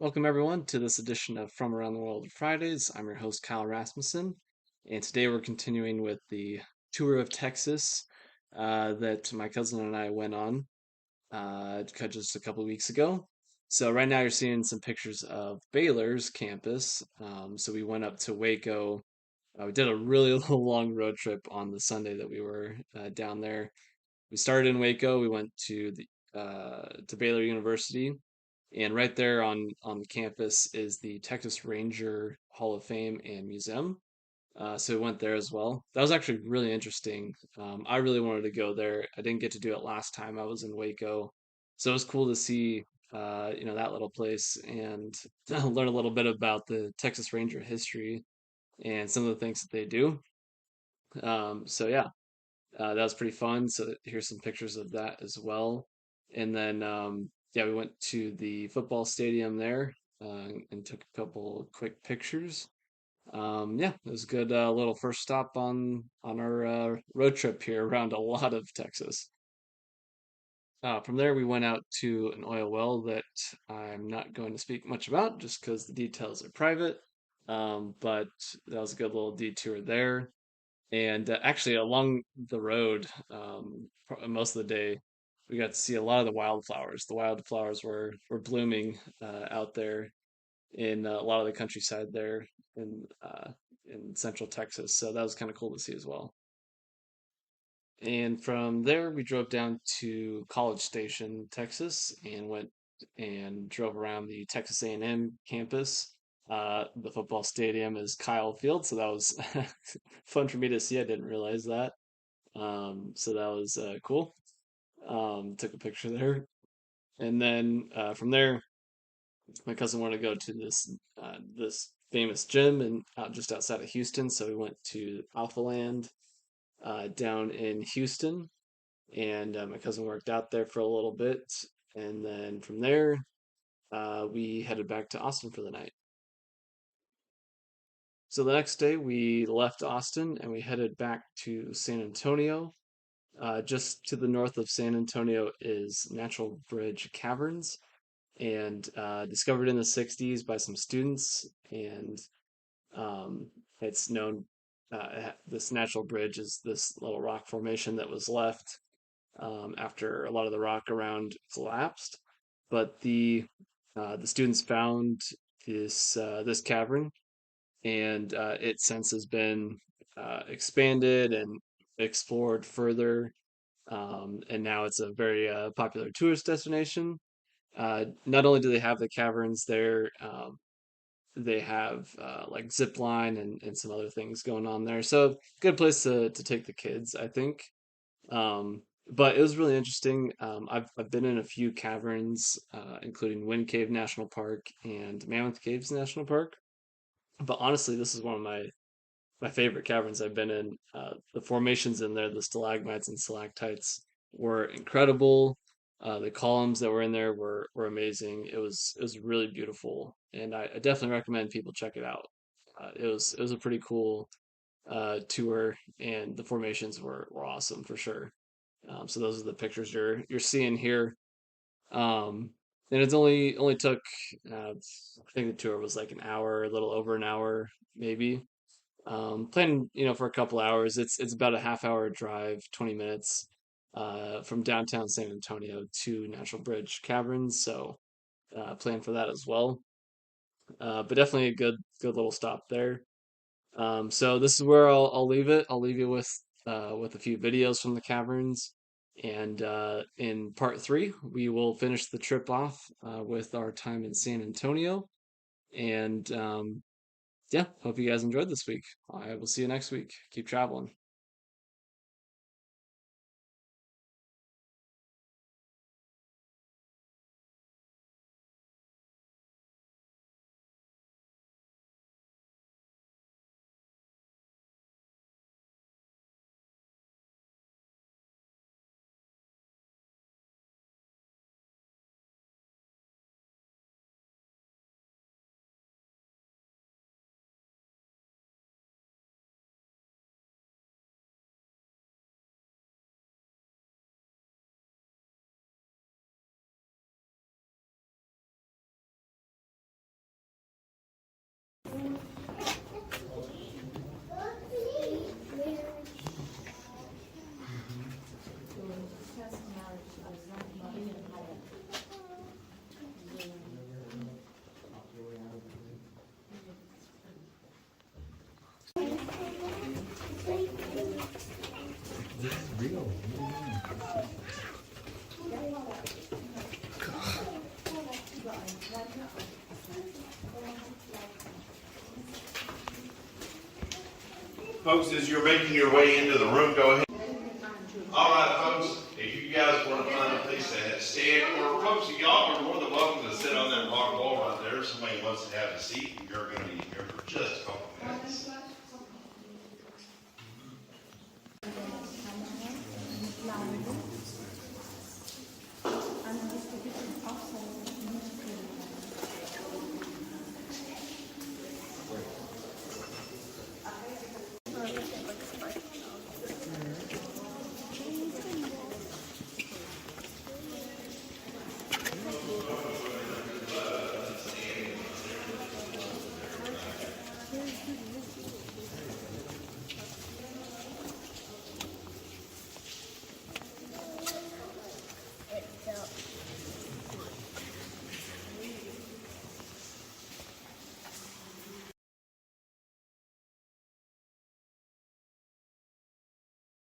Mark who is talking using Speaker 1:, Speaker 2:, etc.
Speaker 1: Welcome, everyone, to this edition of From Around the World Fridays. I'm your host, Kyle Rasmussen, and today we're continuing with the tour of Texas that my cousin and I went on just a couple of weeks ago. So, right now, you're seeing some pictures of Baylor's campus. So, we went up to Waco. We did a really long road trip on the Sunday that we were down there. We started in Waco. We went to Baylor University, and right there on the campus is the Texas Ranger Hall of Fame and Museum. So we went there as well. That was actually really interesting. I really wanted to go there. I didn't get to do it last time I was in Waco, so it was cool to see that little place and learn a little bit about the Texas Ranger history and some of the things that they do. So yeah, that was pretty fun. So here's some pictures of that as well. And then yeah, we went to the football stadium there and took a couple quick pictures. Yeah, it was a good little first stop on our road trip here around a lot of Texas. From there, we went out to an oil well that I'm not going to speak much about just because the details are private. But that was a good little detour there. And actually, along the road, most of the day, we got to see a lot of the wildflowers. The wildflowers were blooming out there in a lot of the countryside there in central Texas. So that was kind of cool to see as well. And from there, we drove down to College Station, Texas, and went and drove around the Texas A&M campus. The football stadium is Kyle Field, so that was fun for me to see. I didn't realize that. So that was cool. Took a picture there, and then from there, my cousin wanted to go to this famous gym and out just outside of Houston, so we went to Alpha Land down in Houston, and my cousin worked out there for a little bit, and then from there, we headed back to Austin for the night. So the next day, we left Austin and we headed back to San Antonio. Just to the north of San Antonio is Natural Bridge Caverns, and discovered in the 60s by some students. And um, it's known, this natural bridge is this little rock formation that was left after a lot of the rock around collapsed. But the students found this cavern, and it since has been expanded and explored further, and now it's a very popular tourist destination. Not only do they have the caverns there, they have like zip line and some other things going on there. So good place to take the kids, I think. But it was really interesting. I've been in a few caverns, including Wind Cave National Park and Mammoth Caves National Park. But honestly, this is one of my favorite caverns I've been in. The formations in there, the stalagmites and stalactites, were incredible. The columns that were in there were amazing. It was really beautiful, and I definitely recommend people check it out. It was a pretty cool tour, and the formations were awesome for sure. So those are the pictures you're seeing here. Um, and it's only took I think the tour was like an hour, a little over an hour maybe. Planning, for a couple hours. It's about a half hour drive, 20 minutes, from downtown San Antonio to Natural Bridge Caverns. So plan for that as well. But definitely a good little stop there. So this is where I'll leave it. I'll leave you with a few videos from the caverns, and in part three we will finish the trip off with our time in San Antonio. And yeah, hope you guys enjoyed this week. I will see you next week. Keep traveling.
Speaker 2: This is real.
Speaker 3: Folks, as you're making your way into the room, go ahead. All right, folks, if you guys want to find a place to stand, or folks, y'all are more than welcome to sit on that rock wall right there. If somebody wants to have a seat, you're going to be here for just a couple minutes.